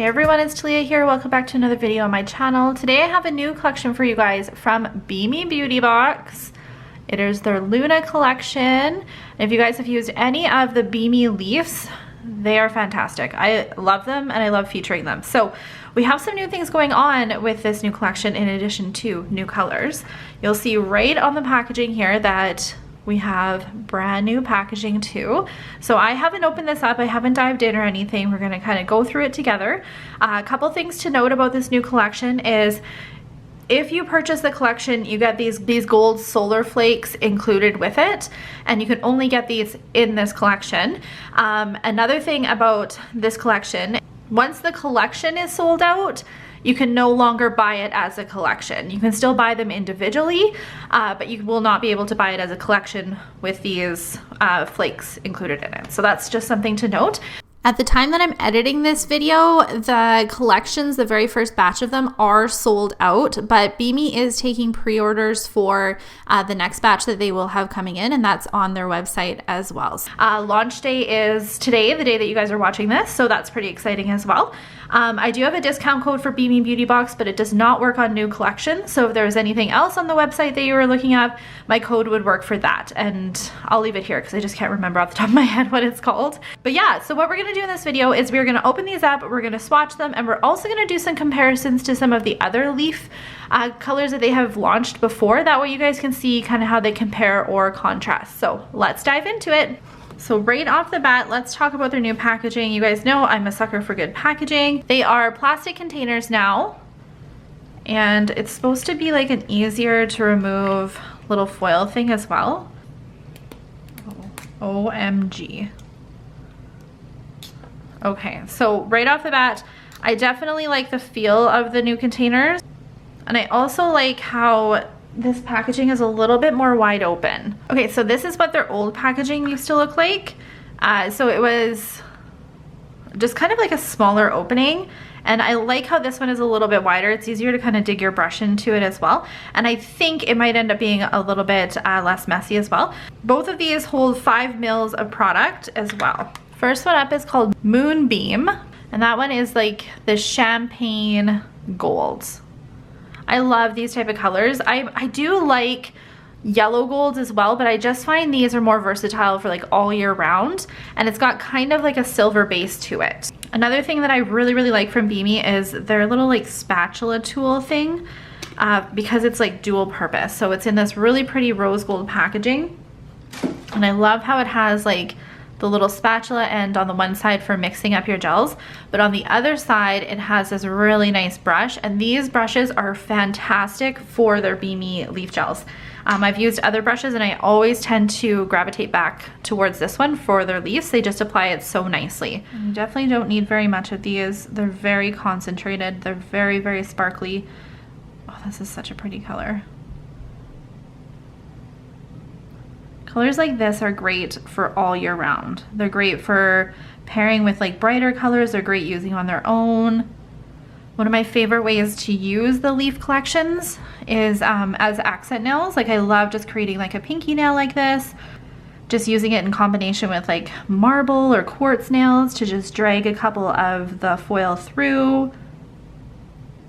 Hey everyone, it's Talia here. Welcome back to another video on my channel. Today I have a new collection for you guys from Bemi Beauty Box. It is their Luna collection. And if you guys have used any of the Bemi leaves, they are fantastic. I love them and I love featuring them. So we have some new things going on with this new collection in addition to new colors. You'll see right on the packaging here that we have brand new packaging too. So I haven't opened this up, I haven't dived in or anything. We're gonna kind of go through it together. A couple things to note about this new collection is if you purchase the collection, you get these gold solar flakes included with it, and you can only get these in this collection. Another thing about this collection, once the collection is sold out, you can no longer buy it as a collection. You can still buy them individually, but you will not be able to buy it as a collection with these flakes included in it. So that's just something to note. At the time that I'm editing this video, the collections, the very first batch of them are sold out, but Bemi is taking pre-orders for the next batch that they will have coming in, and that's on their website as well. Launch day is today, the day that you guys are watching this, so that's pretty exciting as well. I do have a discount code for Bemi Beauty Box, but it does not work on new collections, so if there's anything else on the website that you were looking at, my code would work for that, and I'll leave it here because I just can't remember off the top of my head what it's called. But yeah, so what we're going to do in this video is we're going to open these up, we're going to swatch them, and we're also going to do some comparisons to some of the other leaf colors that they have launched before. That way you guys can see kind of how they compare or contrast. So let's dive into it. So right off the bat, let's talk about their new packaging. You guys know I'm a sucker for good packaging. They are plastic containers now, and it's supposed to be like an easier to remove little foil thing as well. Oh, OMG. Okay, so right off the bat, I definitely like the feel of the new containers. And I also like how this packaging is a little bit more wide open. Okay, so this is what their old packaging used to look like. So it was just kind of like a smaller opening. And I like how this one is a little bit wider. It's easier to kind of dig your brush into it as well. And I think it might end up being a little bit less messy as well. Both of these hold 5 mils of product as well. First one up is called Moonbeam, and that one is like the champagne golds. I love these type of colors. I do like yellow golds as well, but I just find these are more versatile for like all year round, and it's got kind of like a silver base to it. Another thing that I really like from Bemi is their little like spatula tool thing, because it's like dual purpose. So it's in this really pretty rose gold packaging, and I love how it has like the little spatula end on the one side for mixing up your gels, but on the other side it has this really nice brush, and these brushes are fantastic for their Bemi leaf gels. I've used other brushes and I always tend to gravitate back towards this one for their leaves. They just apply it so nicely. You definitely don't need very much of these. They're very concentrated. They're very sparkly. Oh, this is such a pretty color. Colors like this are great for all year round. They're great for pairing with like brighter colors. They're great using on their own. One of my favorite ways to use the leaf collections is as accent nails. Like I love just creating like a pinky nail like this, just using it in combination with like marble or quartz nails to just drag a couple of the foil through.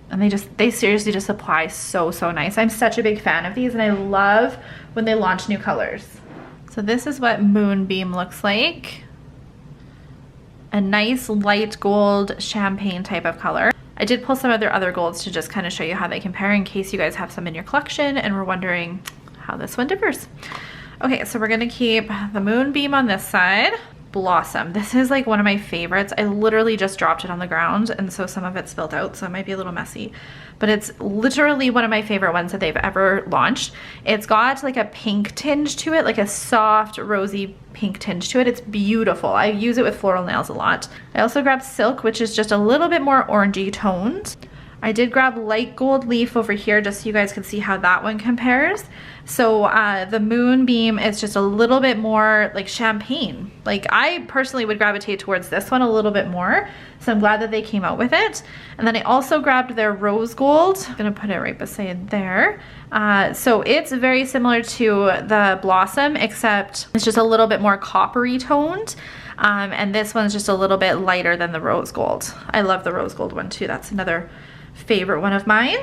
And they seriously just apply so nice. I'm such a big fan of these, and I love when they launch new colors. So this is what Moonbeam looks like. A nice light gold champagne type of color. I did pull some of their other golds to just kind of show you how they compare in case you guys have some in your collection and were wondering how this one differs. Okay, so we're gonna keep the Moonbeam on this side. Blossom. This is like one of my favorites. I literally just dropped it on the ground, and so some of it spilled out, so it might be a little messy, but it's literally one of my favorite ones that they've ever launched. It's got like a pink tinge to it, like a soft rosy pink tinge to it. It's beautiful. I use it with floral nails a lot. I also grabbed Silk, which is just a little bit more orangey toned. I did grab light gold leaf over here just so you guys can see how that one compares. So the Moonbeam is just a little bit more like champagne. Like I personally would gravitate towards this one a little bit more. So I'm glad that they came out with it. And then I also grabbed their rose gold. I'm gonna put it right beside there. So it's very similar to the Blossom, except it's just a little bit more coppery toned. And this one's just a little bit lighter than the rose gold. I love the rose gold one too. That's another favorite one of mine.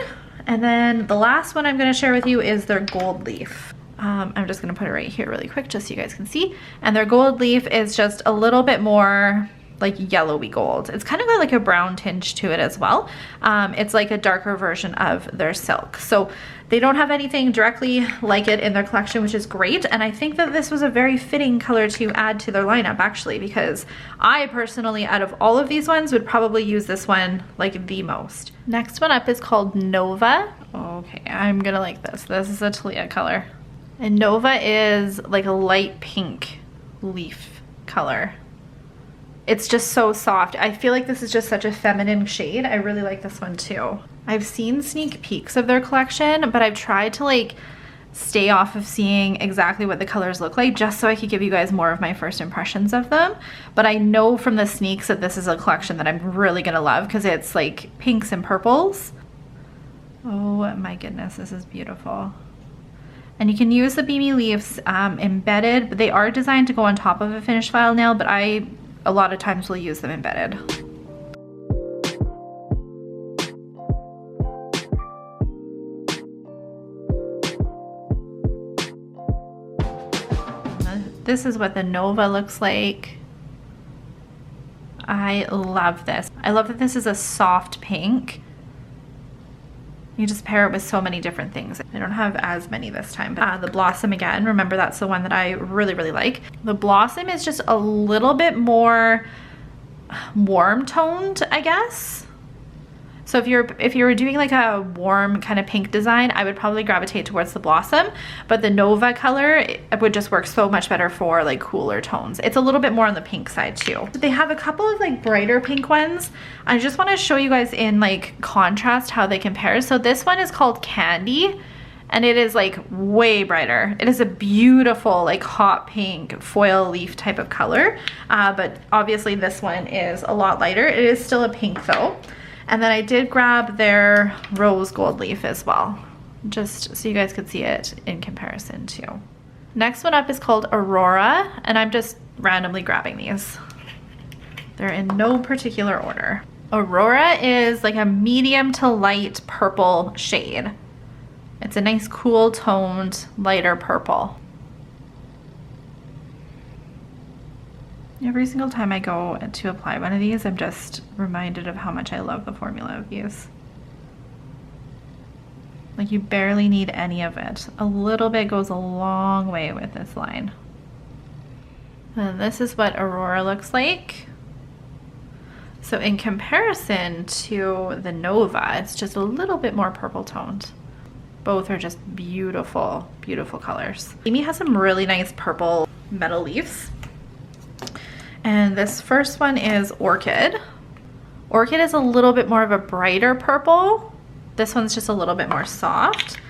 And then the last one I'm going to share with you is their gold leaf. I'm just going to put it right here really quick just so you guys can see. And their gold leaf is just a little bit more like yellowy gold. It's kind of got like a brown tinge to it as well. It's like a darker version of their silk. So they don't have anything directly like it in their collection, which is great. And I think that this was a very fitting color to add to their lineup actually, because I personally, out of all of these ones, would probably use this one like the most. Next one up is called Nova. Okay, I'm gonna like this. This is a Talia color. And Nova is like a light pink leaf color. It's just so soft. I feel like this is just such a feminine shade. I really like this one too. I've seen sneak peeks of their collection, but I've tried to like stay off of seeing exactly what the colors look like just so I could give you guys more of my first impressions of them. But I know from the sneaks that this is a collection that I'm really gonna love because it's like pinks and purples. Oh my goodness, this is beautiful. And you can use the Bemi leaves embedded, but they are designed to go on top of a finished file nail, but I a lot of times we'll use them embedded. This is what the Nova looks like. I love this. I love that this is a soft pink. You just pair it with so many different things. I don't have as many this time, but the Blossom again, remember that's the one that I really, really like. The Blossom is just a little bit more warm toned, I guess. So if you were doing like a warm kind of pink design, I would probably gravitate towards the Blossom, but the Nova color it would just work so much better for like cooler tones. It's a little bit more on the pink side too. They have a couple of like brighter pink ones. I just want to show you guys in like contrast how they compare. So this one is called Candy and it is like way brighter. It is a beautiful like hot pink foil leaf type of color, but obviously this one is a lot lighter. It is still a pink though. And then I did grab their rose gold leaf as well, just so you guys could see it in comparison too. Next one up is called Aurora, and I'm just randomly grabbing these. They're in no particular order. Aurora is like a medium to light purple shade. It's a nice cool toned, lighter purple. Every single time I go to apply one of these, I'm just reminded of how much I love the formula of these. Like you barely need any of it. A little bit goes a long way with this line. And this is what Aurora looks like. So in comparison to the Nova, it's just a little bit more purple toned. Both are just beautiful, beautiful colors. Bemi has some really nice purple metal leaves. And this first one is Orchid. Orchid is a little bit more of a brighter purple. This one's just a little bit more soft.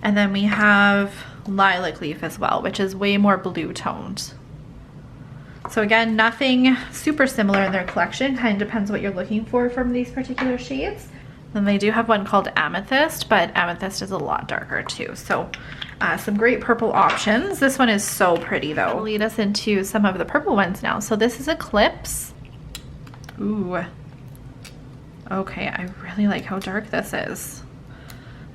And then we have Lilac Leaf as well, which is way more blue toned. So again, nothing super similar in their collection. Kind of depends what you're looking for from these particular shades. Then they do have one called Amethyst, but Amethyst is a lot darker too. So some great purple options. This one is so pretty though. It'll lead us into some of the purple ones now. So this is Eclipse. Ooh. Okay, I really like how dark this is.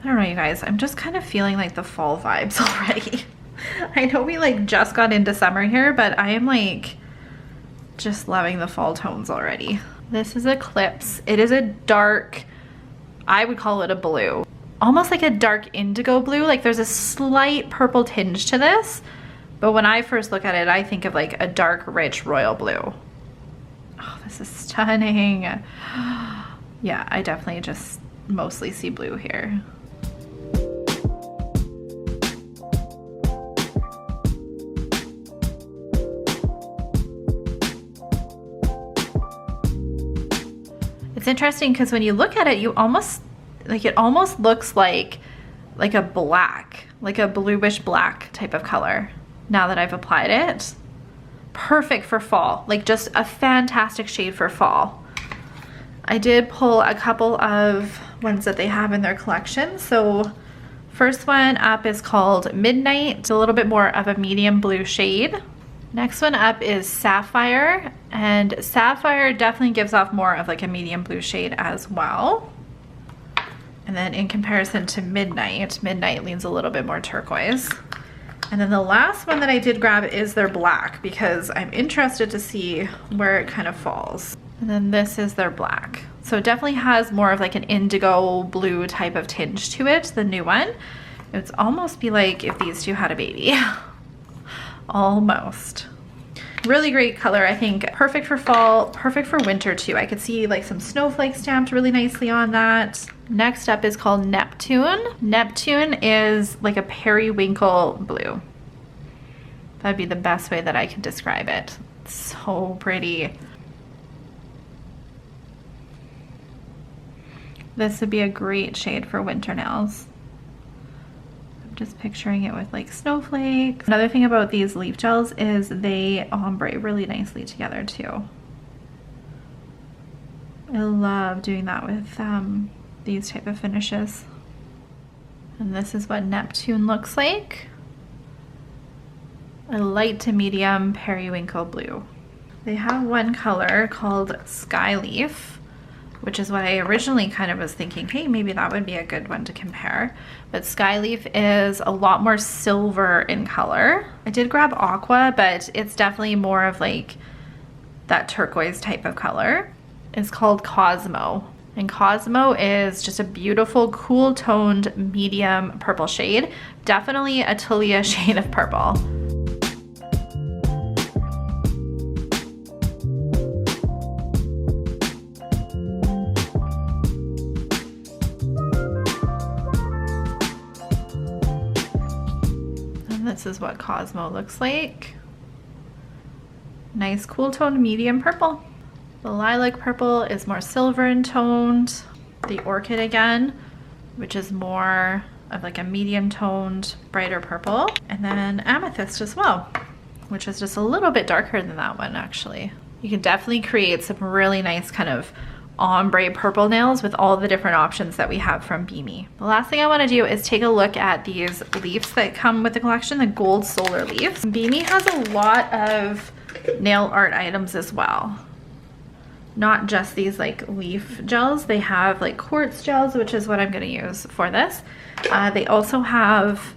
I don't know, you guys. I'm just kind of feeling like the fall vibes already. I know we like just got into summer here, but I am like just loving the fall tones already. This is Eclipse. It is a dark, I would call it a blue. Almost like a dark indigo blue. Like there's a slight purple tinge to this, but when I first look at it, I think of like a dark, rich royal blue. Oh, this is stunning. Yeah, I definitely just mostly see blue here. It's interesting because when you look at it, you almost like it almost looks like a black, like a bluish black type of color. Now that I've applied it, perfect for fall, like just a fantastic shade for fall. I did pull a couple of ones that they have in their collection. So first one up is called Midnight. It's a little bit more of a medium blue shade. Next one up is Sapphire, and Sapphire definitely gives off more of like a medium blue shade as well. And then in comparison to Midnight, Midnight leans a little bit more turquoise. And then the last one that I did grab is their black because I'm interested to see where it kind of falls. And then this is their black. So it definitely has more of like an indigo blue type of tinge to it, the new one. It's almost be like if these two had a baby. Almost. Really great color, I think. Perfect for fall, perfect for winter too. I could see like some snowflakes stamped really nicely on that. Next up is called Neptune. Neptune is like a periwinkle blue. That'd be the best way that I can describe it. It's so pretty. This would be a great shade for winter nails. I'm just picturing it with like snowflakes. Another thing about these leaf gels is they ombre really nicely together too. I love doing that with these type of finishes. And this is what Neptune looks like. A light to medium periwinkle blue. They have one color called Skyleaf, which is what I originally kind of was thinking, hey, maybe that would be a good one to compare. But Skyleaf is a lot more silver in color. I did grab Aqua, but it's definitely more of like that turquoise type of color. It's called Cosmo. And Cosmo is just a beautiful, cool toned, medium purple shade. Definitely a Talia shade of purple. This is what Cosmo looks like. Nice cool toned medium purple. The lilac purple is more silver in toned. The orchid again, which is more of like a medium toned, brighter purple. And then amethyst as well, which is just a little bit darker than that one actually. You can definitely create some really nice kind of ombre purple nails with all the different options that we have from Bemi. The last thing I want to do is take a look at these leaves that come with the collection, the gold solar leaves. Bemi has a lot of nail art items as well. Not just these like leaf gels, they have like quartz gels, which is what I'm going to use for this. They also have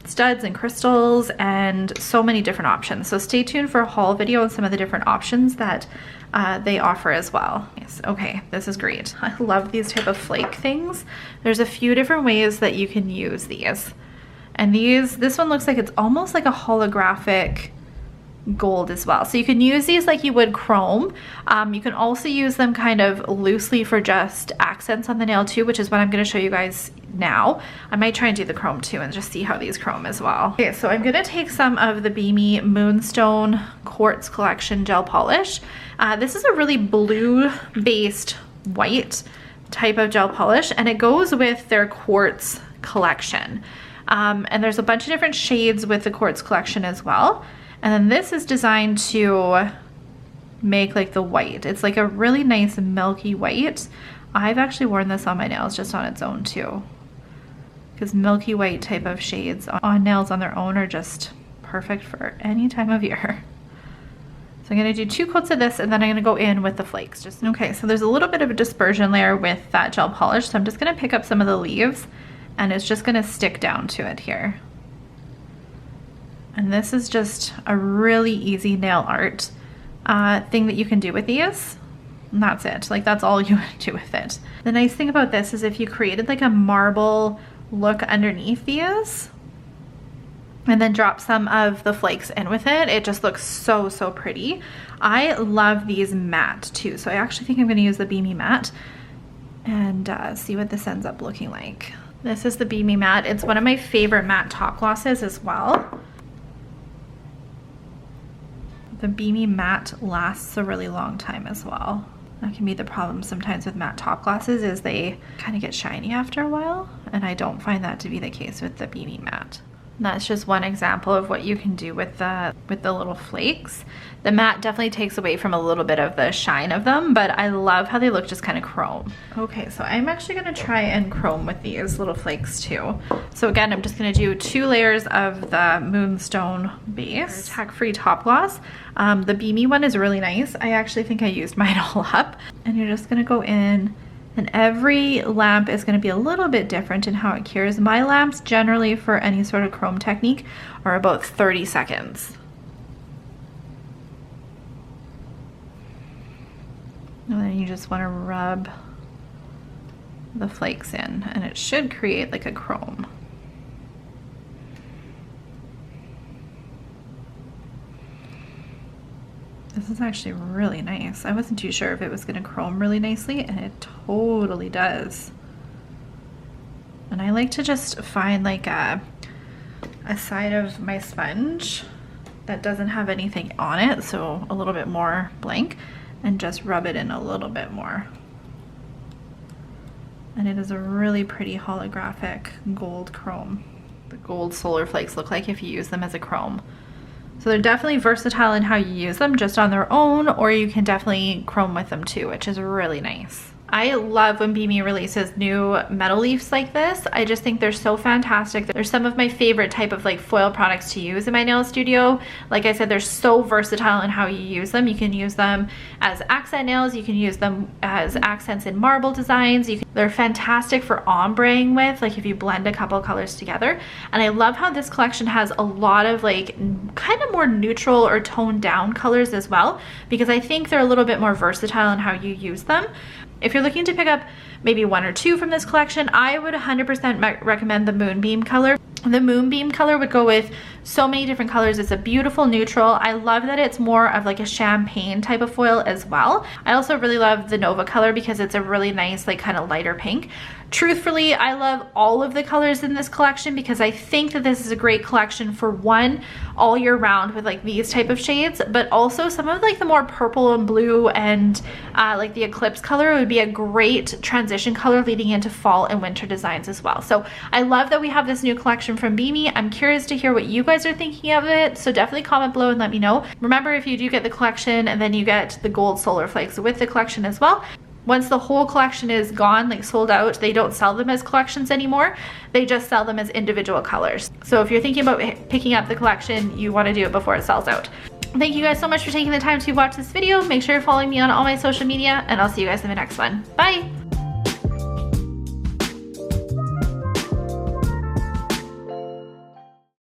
studs and crystals and so many different options. So stay tuned for a haul video and some of the different options that they offer as well. Yes, okay, this is great. I love these type of flake things. There's a few different ways that you can use these. And this one looks like it's almost like a holographic gold as well. So you can use these like you would chrome. You can also use them kind of loosely for just accents on the nail too, which is what I'm going to show you guys now. I might try and do the chrome too and just see how these chrome as well. Okay, so I'm going to take some of the Bemi Moonstone Quartz Collection Gel Polish. This is a really blue based white type of gel polish, and it goes with their quartz collection. And there's a bunch of different shades with the quartz collection as well. And then this is designed to make like the white. It's like a really nice milky white. I've actually worn this on my nails just on its own too, because milky white type of shades on nails on their own are just perfect for any time of year. So I'm going to do 2 coats of this, and then I'm going to go in with the flakes. Okay, so there's a little bit of a dispersion layer with that gel polish, so I'm just going to pick up some of the leaves and it's just going to stick down to it here. And this is just a really easy nail art thing that you can do with these. And that's it. Like, that's all you would do with it. The nice thing about this is if you created like a marble look underneath these and then drop some of the flakes in with it, it just looks so, so pretty. I love these matte too. So I actually think I'm going to use the Bemi matte and see what this ends up looking like. This is the Bemi matte. It's one of my favorite matte top glosses as well. The Bemi matte lasts a really long time as well. That can be the problem sometimes with matte top glosses, is they kind of get shiny after a while, and I don't find that to be the case with the Bemi matte. And that's just one example of what you can do with the little flakes. The matte definitely takes away from a little bit of the shine of them, but I love how they look just kind of chrome. Okay, so I'm actually gonna try and chrome with these little flakes too. So again, I'm just gonna do 2 layers of the Moonstone base, tack-free top gloss. The Bemi one is really nice. I actually think I used mine all up. And you're just gonna go in, and every lamp is gonna be a little bit different in how it cures. My lamps generally for any sort of chrome technique are about 30 seconds. And then you just want to rub the flakes in, and it should create like a chrome. This is actually really nice. I wasn't too sure if it was going to chrome really nicely, and it totally does. And I like to just find like a side of my sponge that doesn't have anything on it, so a little bit more blank, and just rub it in a little bit more. And it is a really pretty holographic gold chrome. The gold solar flakes look like if you use them as a chrome. So they're definitely versatile in how you use them just on their own, or you can definitely chrome with them too, which is really nice. I love when Bemi releases new metal leaves like this. I just think they're so fantastic. They're some of my favorite type of like foil products to use in my nail studio. Like I said, they're so versatile in how you use them. You can use them as accent nails. You can use them as accents in marble designs. They're fantastic for ombreing with, like if you blend a couple of colors together. And I love how this collection has a lot of like kind of more neutral or toned down colors as well, because I think they're a little bit more versatile in how you use them. If you're looking to pick up maybe 1 or 2 from this collection, I would 100% recommend the Moonbeam color. The Moonbeam color would go with so many different colors. It's a beautiful neutral. I love that it's more of like a champagne type of foil as well. I also really love the Nova color because it's a really nice like kind of lighter pink. Truthfully, I love all of the colors in this collection because I think that this is a great collection for one, all year round with like these type of shades, but also some of like the more purple and blue and like the Eclipse color would be a great transition color leading into fall and winter designs as well. So I love that we have this new collection from Bemi. I'm curious to hear what you guys are thinking of it, so definitely comment below and let me know. Remember, if you do get the collection and then you get the gold solar flakes with the collection as well, once the whole collection is gone, like sold out, they don't sell them as collections anymore. They just sell them as individual colors. So if you're thinking about picking up the collection, you want to do it before it sells out. Thank you guys so much for taking the time to watch this video. Make sure you're following me on all my social media, and I'll see you guys in the next one. Bye!